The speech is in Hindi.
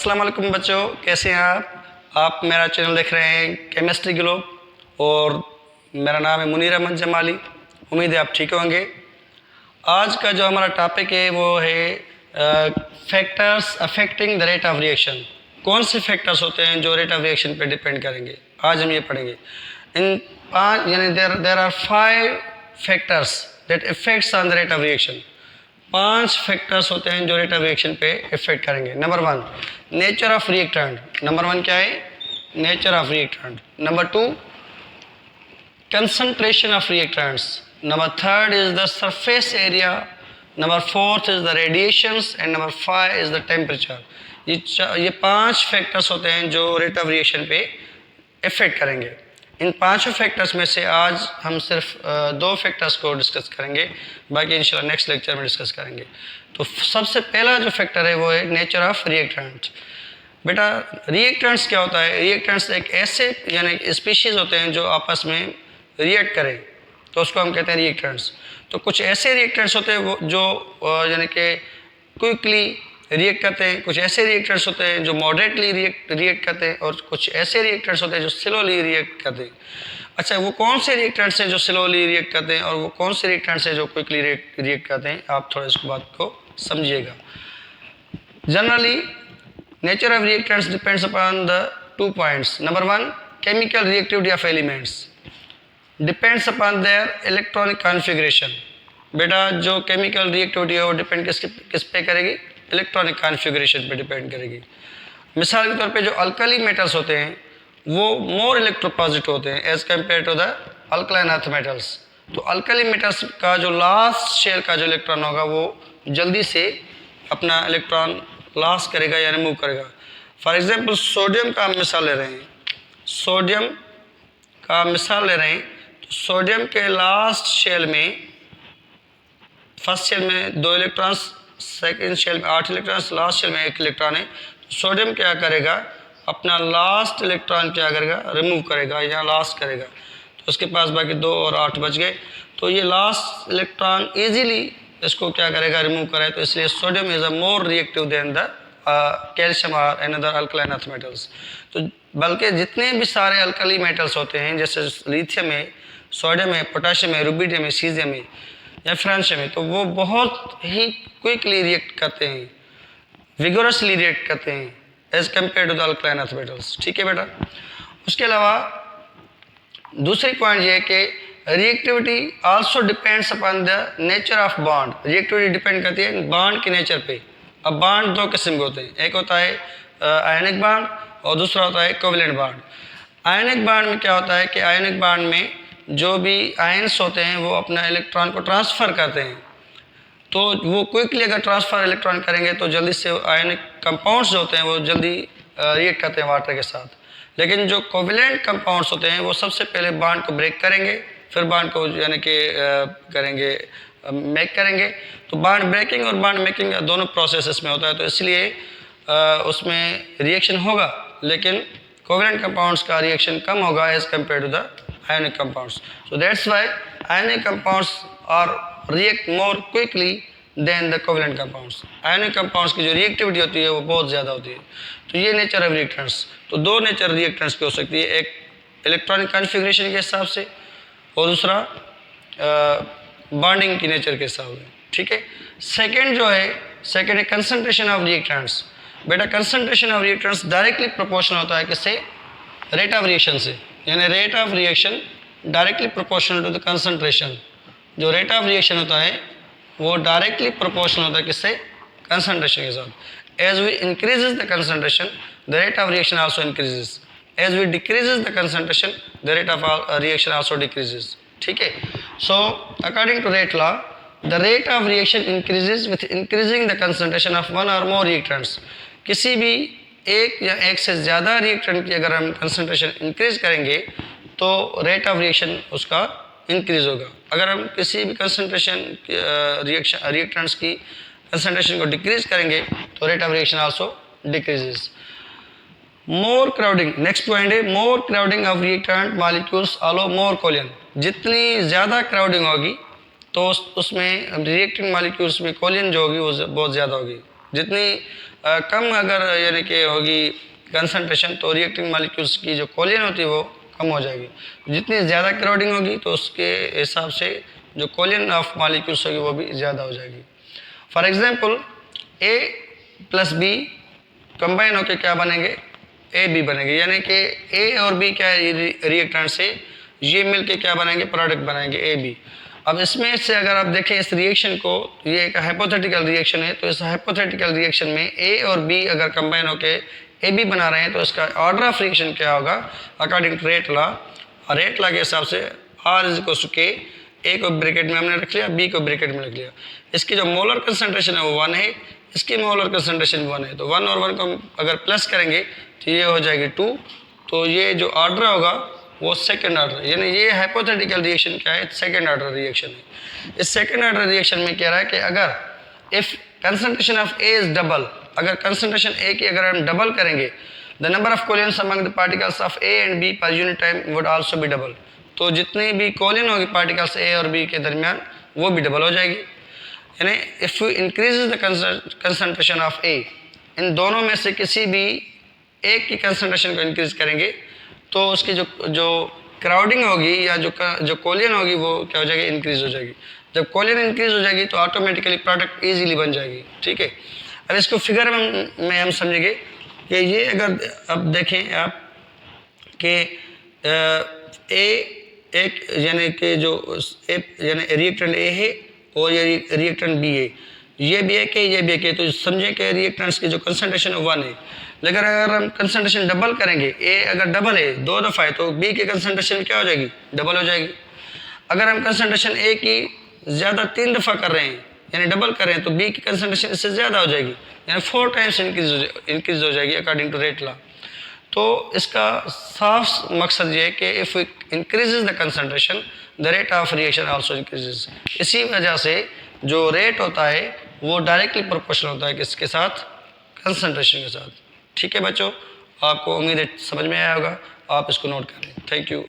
अस्सलाम वालेकुम बच्चों, कैसे हैं आप मेरा चैनल देख रहे हैं केमिस्ट्री ग्लोब और मेरा नाम है मुनीर अहमद जमाली। उम्मीद है आप ठीक होंगे। आज का जो हमारा टॉपिक है वो है factors affecting the rate of reaction. कौन से फैक्टर्स होते हैं जो रेट ऑफ रिएक्शन पे डिपेंड करेंगे, आज हम ये पढ़ेंगे। इन पाँच यानी there are 5 factors that effects on the rate of reaction. 5 factors होते हैं जो रेट ऑफ रिएक्शन पे इफेक्ट करेंगे। Number 1 nature of reactant. Number 1 क्या है? Nature of reactant. Number 2 concentration of reactants. Number 3 is the surface area. Number 4 is the radiations and number 5 is the temperature. ये 5 फैक्टर्स होते हैं जो रेट ऑफ रिएक्शन पे इफेक्ट करेंगे। इन 5 फैक्टर्स में से आज हम सिर्फ 2 फैक्टर्स को डिस्कस करेंगे, बाकी इंशाल्लाह नेक्स्ट लेक्चर में डिस्कस करेंगे। तो सबसे पहला जो फैक्टर है वो है नेचर ऑफ रिएक्टेंट। बेटा रिएक्टेंट्स क्या होता है? रिएक्टेंट्स एक ऐसे यानी स्पीशीज़ होते हैं जो आपस में रिएक्ट करें, तो उसको हम कहते हैं रिएक्टेंट्स। तो कुछ ऐसे रिएक्टेंट्स होते हैं वो जो यानी कि क्विकली रिएक्ट करते हैं, कुछ ऐसे रिएक्टेंट्स होते हैं जो मॉडरेटली रिएक्ट करते हैं, और कुछ ऐसे रिएक्टेंट्स होते हैं जो स्लोली रिएक्ट करते हैं। अच्छा, वो कौन से रिएक्टेंट्स हैं जो स्लोली रिएक्ट करते हैं और वो कौन से रिएक्टेंट्स हैं जो क्विकली रिएक्ट करते हैं, आप थोड़ा इस बात को समझिएगा। Generally nature of reactants depends upon the 2 points. Number 1 chemical reactivity of elements depends upon their electronic configuration. बेटा जो केमिकल रिएक्टिविटी है वो डिपेंड किस पे करेगी? इलेक्ट्रॉनिक कॉन्फ़िगरेशन पे डिपेंड करेगी। मिसाल के तौर पे जो अल्कली मेटल्स होते हैं वो मोर इलेक्ट्रोपॉजिटिव होते हैं as compare to the alkaline earth metals. तो अल्कली मेटल्स का जो लास्ट शेल का जो इलेक्ट्रॉन होगा वो जल्दी से अपना इलेक्ट्रॉन लॉस करेगा या रिमूव करेगा। फॉर एग्जांपल सोडियम का हम मिसाल ले रहे हैं, सोडियम का मिसाल ले रहे हैं तो सोडियम के लास्ट शेल में, फर्स्ट शेल में 2 इलेक्ट्रॉन्स, सेकेंड शेल में 8 इलेक्ट्रॉन्स, लास्ट शेल में 1 इलेक्ट्रॉन है। तो सोडियम क्या करेगा? अपना लास्ट इलेक्ट्रॉन क्या करेगा? रिमूव करेगा या लॉस करेगा। तो उसके पास बाकी 2 और 8 बच गए। तो ये लास्ट इलेक्ट्रॉन इजीली इसको क्या करेगा? रिमूव करेगा। तो इसलिए sodium is a more reactive than the calcium और अनदर अल्कलाइन अर्थ मेटल्स। तो बल्कि जितने भी सारे अल्कली मेटल्स होते हैं जैसे लिथियम है, सोडियम है, पोटाशियम है, रुबिडियम है, सीजियम है या फ्रांशियम है, तो वो बहुत ही क्विकली रिएक्ट करते हैं, विगोरसली रिएक्ट करते हैं as compare to the alkaline earth metals. ठीक है बेटा। उसके अलावा दूसरी पॉइंट ये है कि reactivity also depends upon the nature of bond. Reactivity depend करती है बॉन्ड के नेचर पे। अब बॉन्ड 2 किस्म के होते हैं, एक होता है आयनिक बॉन्ड और दूसरा होता है कोवेलेंट बॉन्ड। आयनिक बॉन्ड में क्या होता है कि आयनिक बॉन्ड में जो भी आयन्स होते हैं वो अपना इलेक्ट्रॉन को ट्रांसफ़र करते हैं, तो वो क्विकली अगर ट्रांसफ़र इलेक्ट्रॉन करेंगे तो जल्दी से आयनिक कंपाउंड्स जो होते हैं वो जल्दी रिएक्ट करते हैं वाटर के साथ। लेकिन जो कोवेलेंट कंपाउंड्स होते हैं वो सबसे पहले बॉन्ड को ब्रेक करेंगे, फिर बॉन्ड को यानी कि करेंगे मेक करेंगे। तो बॉन्ड ब्रेकिंग और बॉन्ड मेकिंग दोनों प्रोसेस इसमें होता है, तो इसलिए उसमें रिएक्शन होगा, लेकिन कोवेलेंट कंपाउंड्स का रिएक्शन कम होगा as compare to the ionic compounds. So that's why ionic compounds are react more quickly than the covalent compounds. Ionic compounds की जो रिएक्टिविटी होती है वो बहुत ज़्यादा होती है। तो ये नेचर ऑफ रिएक्टेंट्स। तो 2 नेचर रिएक्टेंट्स की हो सकती है, एक इलेक्ट्रॉनिक कॉन्फ़िगरेशन के हिसाब से और दूसरा बॉन्डिंग की नेचर के हिसाब से। ठीक है। सेकेंड जो है, सेकेंड है कंसनट्रेशन ऑफ रिएक्टेंट्स। बेटा concentration of reactants directly proportional होता है किससे? रेट ऑफ रिएक्शन से। यानी rate of reaction directly proportional to the concentration. जो रेट ऑफ रिएक्शन होता है वो डायरेक्टली प्रोपोर्शनल होता है किससे? कंसंट्रेशन के साथ। As we increases the concentration the rate of reaction also increases. As we decreases the concentration the rate of reaction also decreases. ठीक है। So according to rate law the rate of reaction increases with increasing the concentration of 1 और मोर रिएक्टेंट्स। किसी भी एक या एक से ज़्यादा रिएक्टेंट की अगर हम कंसंट्रेशन इंक्रीज करेंगे तो रेट ऑफ रिएक्शन उसका इंक्रीज होगा। अगर हम किसी भी कंसंट्रेशन रिएक्टेंट्स की कंसंट्रेशन को डिक्रीज करेंगे तो rate of reaction also decreases. More crowding, next point है मोर क्राउडिंग ऑफ रिएक्टेंट मॉलिक्यूल्स अलो मोर कोलियन। जितनी ज़्यादा क्राउडिंग होगी तो उसमें रिएक्टिंग मॉलिक्यूल्स में कोलियन जो होगी वो बहुत ज़्यादा होगी। जितनी कम अगर यानी कि होगी कंसंट्रेशन तो रिएक्टिंग मॉलिक्यूल्स की जो कोलियन होती है वो कम हो जाएगी। जितनी ज़्यादा क्राउडिंग होगी तो उसके हिसाब से जो कोलियन ऑफ मॉलिक्यूल्स होगी वो भी ज़्यादा हो जाएगी। For example A plus B combine होकर क्या बनेंगे, ए बी बनेंगे, यानी कि ए और बी क्या है रिएक्टेंट से ये मिलके क्या बनाएंगे, प्रोडक्ट बनाएंगे ए बी। अब इसमें से अगर आप देखें इस रिएक्शन को, ये एक हाइपोथेटिकल रिएक्शन है, तो इस हाइपोथेटिकल रिएक्शन में ए और बी अगर कंबाइन होके ए बी बना रहे हैं तो इसका ऑर्डर ऑफ रिएक्शन क्या होगा अकॉर्डिंग टू रेट लॉ। और रेट लॉ के हिसाब से आर इज इक्वल टू के, ए को ब्रैकेट में हमने रख लिया, बी को ब्रैकेट में रख लिया। इसकी जो मोलर कंसंट्रेशन है वो 1 है, इसकी मोलर कंसंट्रेशन 1 है, तो 1 और 1 को हम अगर प्लस करेंगे तो ये हो जाएगी 2। तो ये जो ऑर्डर होगा वो सेकंड ऑर्डर, यानी ये हाइपोथेटिकल रिएक्शन क्या है, सेकंड ऑर्डर रिएक्शन है। इस सेकंड ऑर्डर रिएक्शन में कह रहा है कि अगर if concentration of A is double, अगर कंसंट्रेशन ए की अगर हम डबल करेंगे, the number of collisions among the particles of A and B per unit time would also be double. तो जितनी भी कोलियन होगी पार्टिकल्स ए और बी के दरमियान वो भी डबल हो जाएगी। यानी if you increase the concentration of A, इन दोनों में से किसी भी एक की कंसंट्रेशन को इंक्रीज करेंगे तो उसकी जो क्राउडिंग होगी या जो कोलियन होगी वो क्या हो जाएगी, इंक्रीज हो जाएगी। जब कोलियन इंक्रीज हो जाएगी तो ऑटोमेटिकली प्रोडक्ट इजीली बन जाएगी। ठीक है, अब इसको फिगर में हम समझेंगे कि ये अगर अब देखें आप कि ए एक यानी कि जो यानी रिएक्टेंट ए है और ये रिएक्टेंट बी है, ये भी एक है ये भी एक है, तो समझें कि रिएक्टेंट्स की जो कंसंट्रेशन है 1 है। लेकिन अगर हम कंसंट्रेशन डबल करेंगे, ए अगर डबल है 2 दफ़ा है तो बी की कंसंट्रेशन क्या हो जाएगी, डबल हो जाएगी। अगर हम कंसंट्रेशन ए की ज़्यादा 3 दफ़ा कर रहे हैं यानी डबल कर रहे हैं तो बी की कंसंट्रेशन इससे ज़्यादा हो जाएगी, यानी 4 टाइम्स इंक्रीज हो जाएगी अकॉर्डिंग टू रेट लॉ। तो इसका साफ मकसद ये है कि if increases the concentration the rate of reaction also increases. इसी वजह से जो रेट होता है वो डायरेक्टली प्रोपोर्शनल होता है किसके साथ, कंसंट्रेशन के साथ। ठीक है बच्चों, आपको उम्मीद है समझ में आया होगा, आप इसको नोट करें। Thank you.